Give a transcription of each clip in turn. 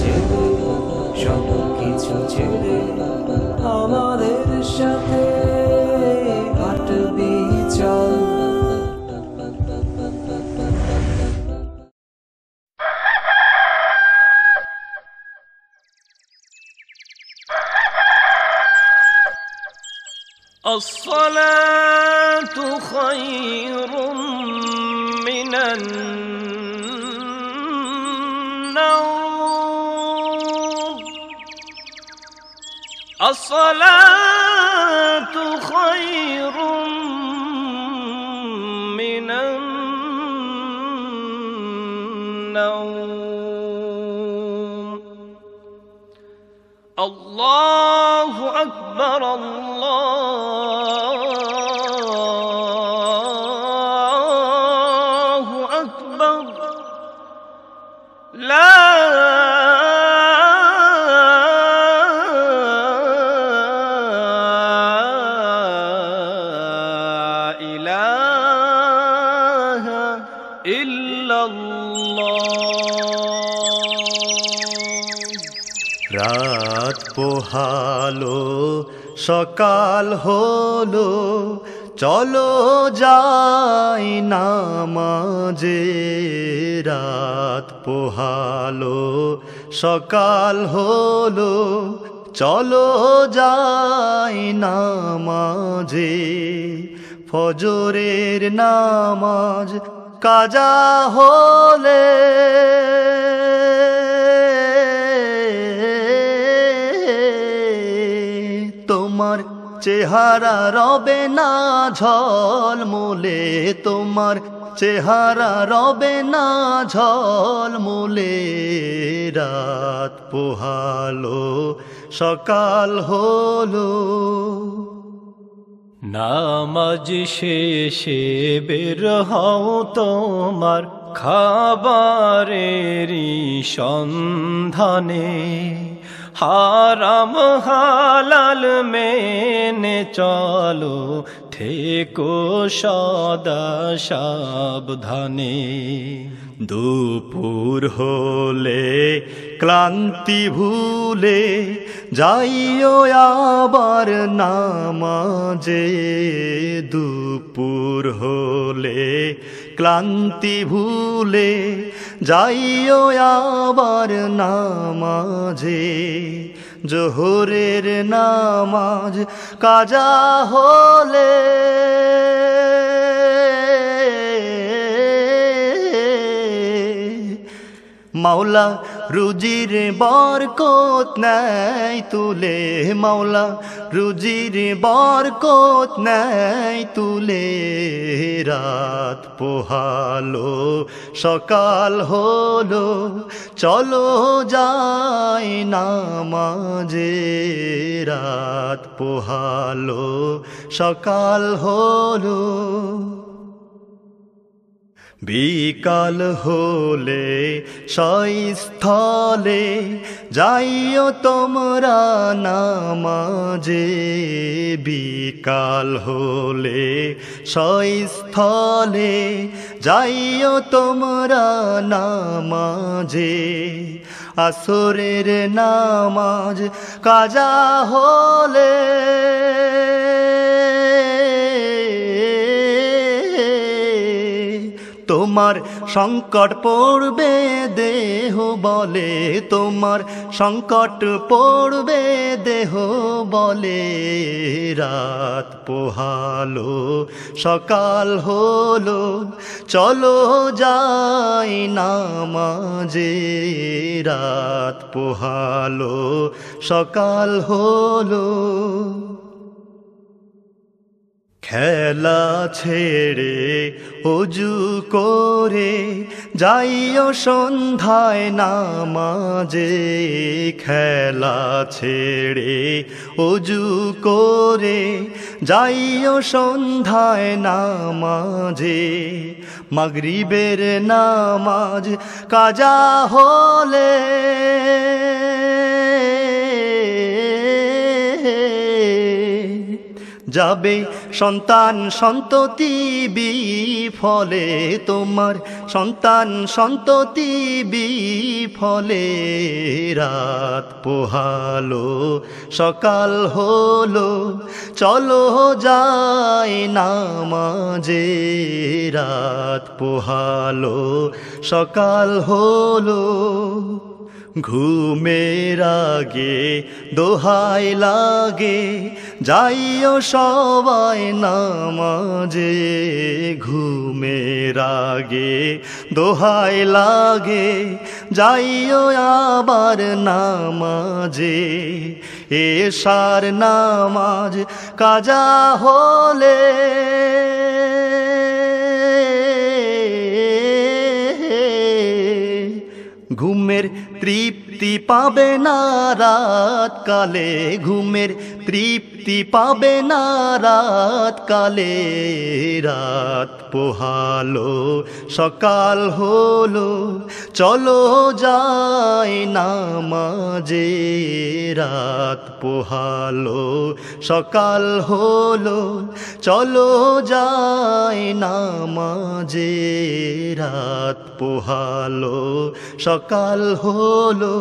জেনে সব কিছু ছেড়ে আমাদের সাথে হাঁটবি চল। الصلاة خير من النوم. الصلاة خير من النوم. الله أكبر الله أكبر لا إله إلا الله. রাত পোহালো সকাল হলো চলো যাই নামাজে। রাত পোহালো সকাল হলো চলো যাই নামাজে। ফজরের নামাজ কাজা হলে তোমার চেহারা রবে না ঝলমলে, তোমার চেহারা রবে না ঝলমলে। রাত পোহালো সকাল হলো। নামাজ শেষে বের হও তোমার খাবারেরই সন্ধানে। হারাম হালাল মেনে চলো, থেকো সদা সাবধানে। দুপুর হলে ক্লান্তি ভুলে যাইও আবার নামাজে। দুপুর হলে ক্লান্তি ভুলে যাইও আবার নামাজে। জোহরের নামাজ কাজা হলে মাওলা রুজির বরকত নাই তুলে, মাওলা রুজির বরকত নাই তুলে। রাত পোহালো সকাল হলো চলো যাই নামাজে। রাত পোহালো সকাল হলো। বিকাল হলে সস্থলে যাইও তোমরা নামাজে। বিকাল হলে সস্থলে যাইও তোমরা নামাজে। আসরের নামাজ কাজা হলে তোমার সংকট পড়বে দেহ বলে, তোমার সংকট পড়বে দেহ বলে। রাত পোহালো সকাল হলো চলো যাই নামাজে। রাত পোহালো সকাল হলো। খেলা ছেড়ে অজু করে যাইও সন্ধ্যায় নামাজে। খেলা ছেড়ে অজু করে যাইও সন্ধ্যায় নামাজে। মাগরিবের নামাজ কাজা হলে যাবে সন্তান সন্ততি বিফলে তোমার সন্তান সন্ততি বিফলে রাত পোহালো সকাল হলো চলো যাই নামাজে রাত পোহালো সকাল হলো ঘুমের আগে দোহাই লাগে যাইও সবাই নামাজে ঘুমের আগে দোহাই লাগে যাইও আবার নামাজে এশার নামাজ কাজা হলে ঘুমের তৃপ্তি পাবে না রাত কালে ঘুমের তৃপ্তি পাবে না রাত কালে রাত পোহালো সকাল হলো চলো যাই নামাজে রাত পোহালো সকাল হলো চলো যাই নামাজে রাত পোহালো সকাল হলো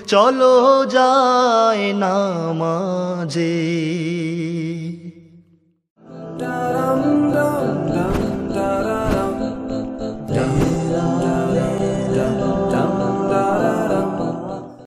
চলো যাই নামাজে Da dum dum dum da da.